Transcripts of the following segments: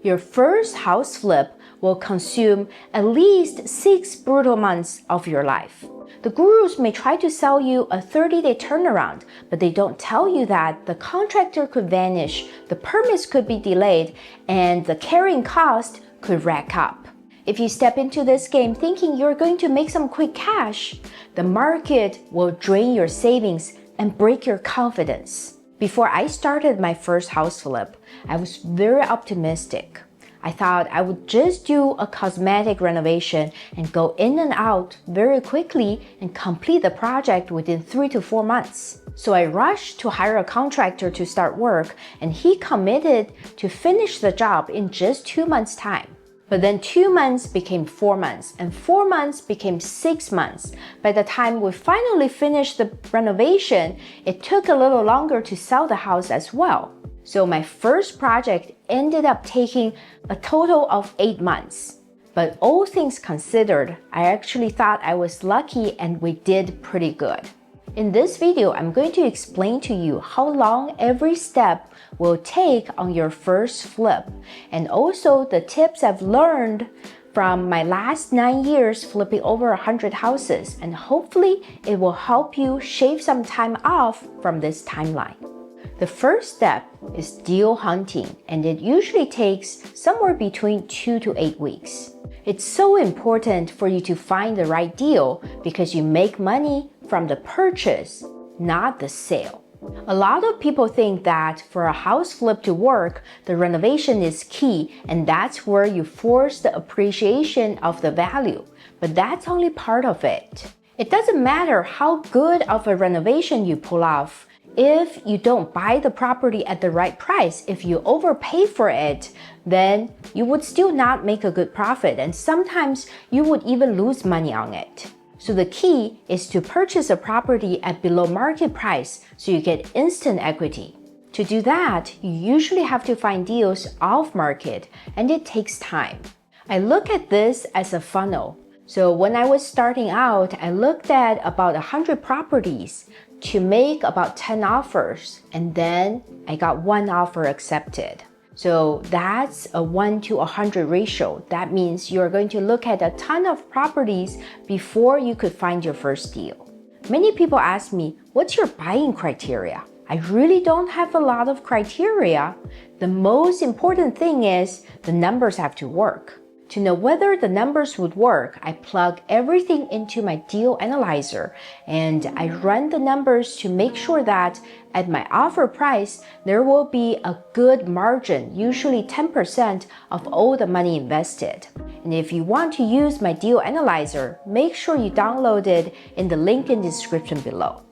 Your first house flip will consume at least 6 brutal months of your life. The gurus may try to sell you a 30-day turnaround, but they don't tell you that the contractor could vanish, the permits could be delayed, and the carrying cost could rack up. If you step into this game thinking you're going to make some quick cash, the market will drain your savings and break your confidence. Before I started my first house flip, I was very optimistic. I thought I would just do a cosmetic renovation and go in and out very quickly and complete the project within 3 to 4 months. So I rushed to hire a contractor to start work, and he committed to finish the job in just 2 months' time. But then 2 months became 4 months, and 4 months became 6 months. By the time we finally finished the renovation, it took a little longer to sell the house as well. So my first project ended up taking a total of 8 months. But all things considered, I actually thought I was lucky and we did pretty good. In this video, I'm going to explain to you how long every step will take on your first flip, and also the tips I've learned from my last 9 years flipping over 100 houses, and hopefully it will help you shave some time off from this timeline. The first step is deal hunting, and it usually takes somewhere between 2 to 8 weeks. It's so important for you to find the right deal because you make money from the purchase, not the sale. A lot of people think that for a house flip to work, the renovation is key, and that's where you force the appreciation of the value. But that's only part of it. It doesn't matter how good of a renovation you pull off. If you don't buy the property at the right price, if you overpay for it, then you would still not make a good profit, and sometimes you would even lose money on it. So the key is to purchase a property at below market price so you get instant equity. To do that, you usually have to find deals off market, and it takes time. I look at this as a funnel. So when I was starting out, I looked at about 100 properties to make about 10 offers, and then I got 1 offer accepted. So that's a 1 to 100 ratio. That means you're going to look at a ton of properties before you could find your first deal. Many people ask me, what's your buying criteria? I really don't have a lot of criteria. The most important thing is the numbers have to work. To know whether the numbers would work, I plug everything into my deal analyzer, and I run the numbers to make sure that at my offer price, there will be a good margin, usually 10% of all the money invested. And if you want to use my deal analyzer, make sure you download it in the link in the description below.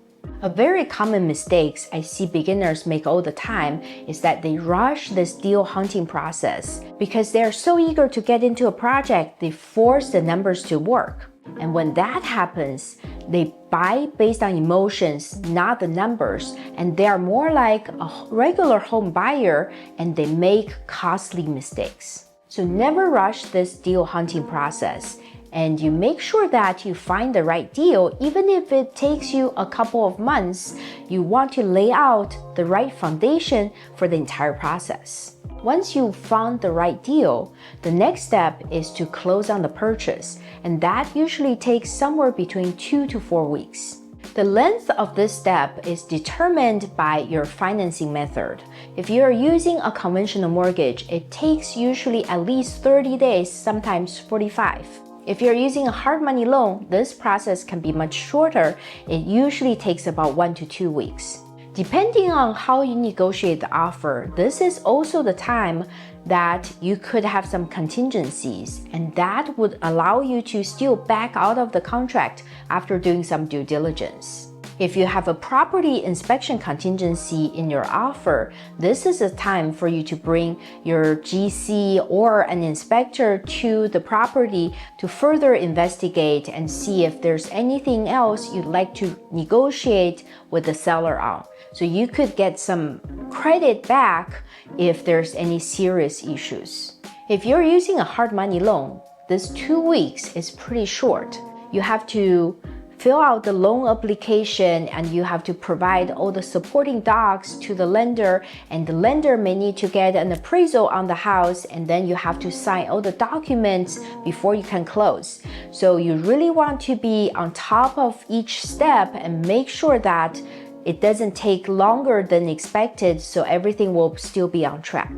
A very common mistake I see beginners make all the time is that they rush this deal hunting process. Because they are so eager to get into a project, they force the numbers to work. And when that happens, they buy based on emotions, not the numbers, and they are more like a regular home buyer, and they make costly mistakes. So never rush this deal hunting process. And you make sure that you find the right deal. Even if it takes you a couple of months, you want to lay out the right foundation for the entire process. Once you've found the right deal, the next step is to close on the purchase, and that usually takes somewhere between 2 to 4 weeks. The length of this step is determined by your financing method. If you are using a conventional mortgage, it takes usually at least 30 days, sometimes 45. If you're using a hard money loan, this process can be much shorter. It usually takes about 1 to 2 weeks. Depending on how you negotiate the offer, this is also the time that you could have some contingencies, and that would allow you to still back out of the contract after doing some due diligence. If you have a property inspection contingency in your offer, this is a time for you to bring your GC or an inspector to the property to further investigate and see if there's anything else you'd like to negotiate with the seller on. So you could get some credit back if there's any serious issues. If you're using a hard money loan, this 2 weeks is pretty short. You have to fill out the loan application, and you have to provide all the supporting docs to the lender, and the lender may need to get an appraisal on the house, and then you have to sign all the documents before you can close. So you really want to be on top of each step and make sure that it doesn't take longer than expected, so everything will still be on track.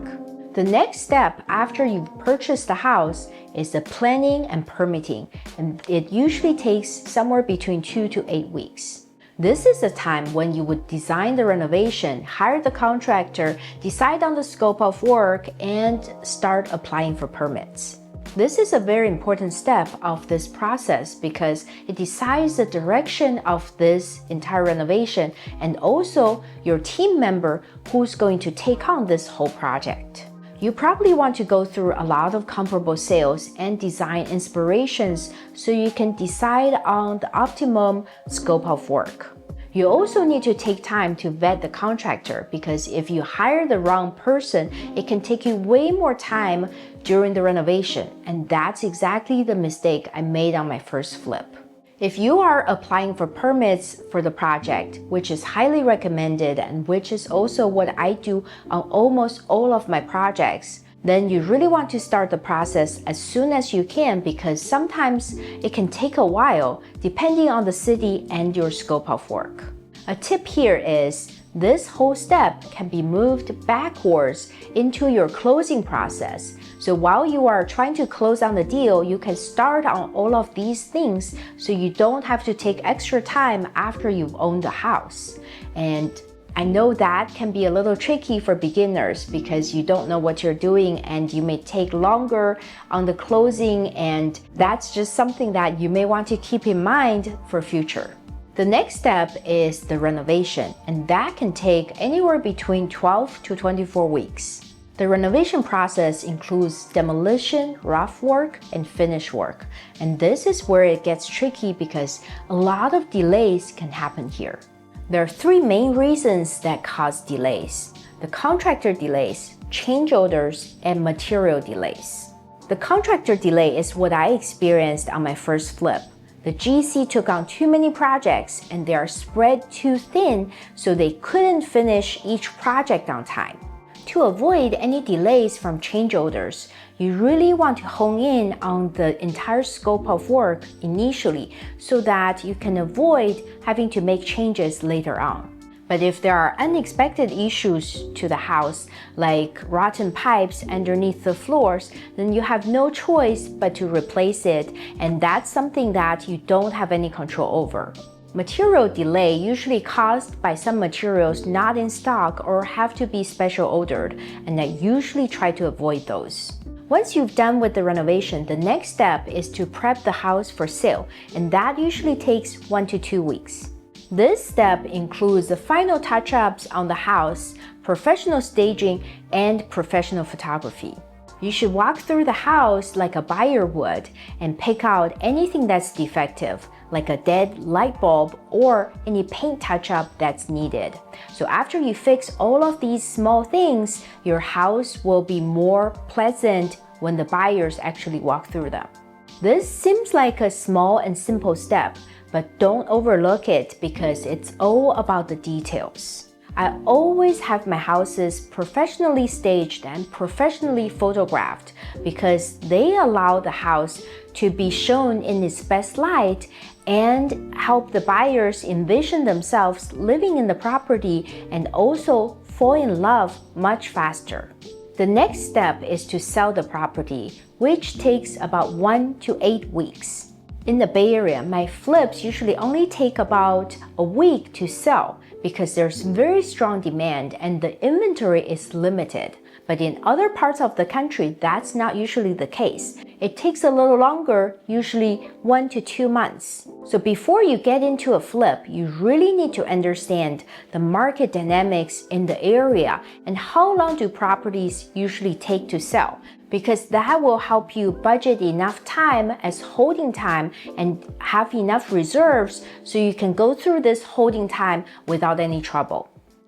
The next step after you've purchased the house is the planning and permitting, and it usually takes somewhere between 2 to 8 weeks. This is the time when you would design the renovation, hire the contractor, decide on the scope of work, and start applying for permits. This is a very important step of this process because it decides the direction of this entire renovation and also your team member who's going to take on this whole project. You probably want to go through a lot of comparable sales and design inspirations so you can decide on the optimum scope of work. You also need to take time to vet the contractor because if you hire the wrong person, it can take you way more time during the renovation, and that's exactly the mistake I made on my first flip. If you are applying for permits for the project, which is highly recommended and which is also what I do on almost all of my projects, then you really want to start the process as soon as you can because sometimes it can take a while depending on the city and your scope of work. A tip here is this whole step can be moved backwards into your closing process. So while you are trying to close on the deal, you can start on all of these things so you don't have to take extra time after you've owned the house. And I know that can be a little tricky for beginners because you don't know what you're doing and you may take longer on the closing, and that's just something that you may want to keep in mind for future. The next step is the renovation, and that can take anywhere between 12 to 24 weeks. The renovation process includes demolition, rough work, and finish work. And this is where it gets tricky because a lot of delays can happen here. There are 3 main reasons that cause delays: the contractor delays, change orders, and material delays. The contractor delay is what I experienced on my first flip. The GC took on too many projects and they are spread too thin, so they couldn't finish each project on time. To avoid any delays from change orders, you really want to hone in on the entire scope of work initially so that you can avoid having to make changes later on. But if there are unexpected issues to the house, like rotten pipes underneath the floors, then you have no choice but to replace it, and that's something that you don't have any control over. Material delay usually caused by some materials not in stock or have to be special ordered, and I usually try to avoid those. Once you've done with the renovation, the next step is to prep the house for sale, and that usually takes 1 to 2 weeks. This step includes the final touch-ups on the house, professional staging, and professional photography. You should walk through the house like a buyer would and pick out anything that's defective, like a dead light bulb or any paint touch-up that's needed. So after you fix all of these small things, your house will be more pleasant when the buyers actually walk through them. This seems like a small and simple step, but don't overlook it because it's all about the details. I always have my houses professionally staged and professionally photographed because they allow the house to be shown in its best light and help the buyers envision themselves living in the property and also fall in love much faster. The next step is to sell the property, which takes about 1 to 8 weeks. In the Bay Area, my flips usually only take about a week to sell because there's very strong demand and the inventory is limited. But in other parts of the country, that's not usually the case. It takes a little longer, usually 1 to 2 months. So before you get into a flip, you really need to understand the market dynamics in the area and how long do properties usually take to sell, because that will help you budget enough time as holding time and have enough reserves so you can go through this holding time without any trouble.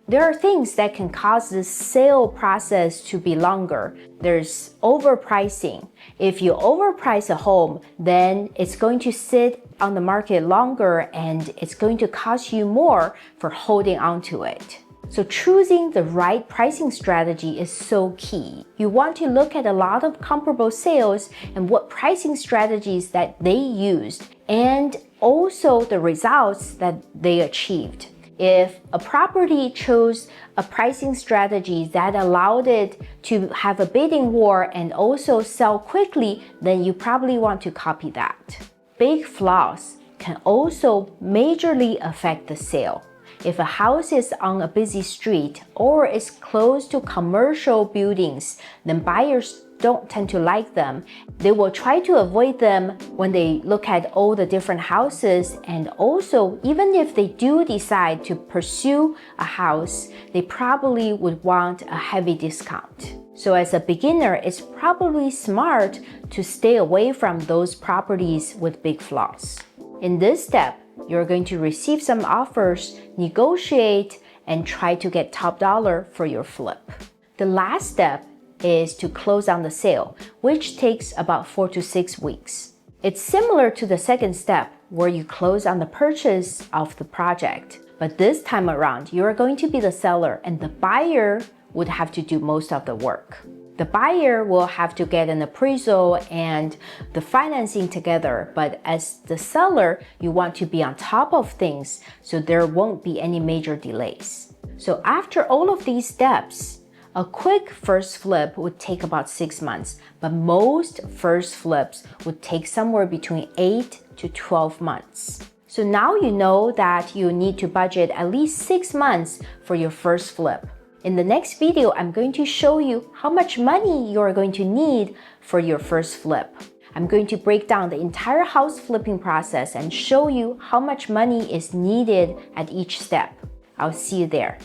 There are things that can cause the sale process to be longer. There's overpricing. If you overprice a home, then it's going to sit on the market longer and it's going to cost you more for holding on to it. So choosing the right pricing strategy is so key. You want to look at a lot of comparable sales and what pricing strategies that they used and also the results that they achieved. If a property chose a pricing strategy that allowed it to have a bidding war and also sell quickly, then you probably want to copy that. Big flaws can also majorly affect the sale. If a house is on a busy street or is close to commercial buildings, then buyers don't tend to like them. They will try to avoid them when they look at all the different houses, and also even if they do decide to pursue a house, they probably would want a heavy discount. So as a beginner, it's probably smart to stay away from those properties with big flaws. In this step, you're going to receive some offers, negotiate, and try to get top dollar for your flip. The last step is to close on the sale, which takes about 4 to 6 weeks. It's similar to the second step where you close on the purchase of the project, but this time around, you're going to be the seller and the buyer would have to do most of the work. The buyer will have to get an appraisal and the financing together, but as the seller, you want to be on top of things so there won't be any major delays. So after all of these steps, a quick first flip would take about 6 months, but most first flips would take somewhere between 8 to 12 months. So now you know that you need to budget at least 6 months for your first flip. In the next video, I'm going to show you how much money you're going to need for your first flip. I'm going to break down the entire house flipping process and show you how much money is needed at each step. I'll see you there.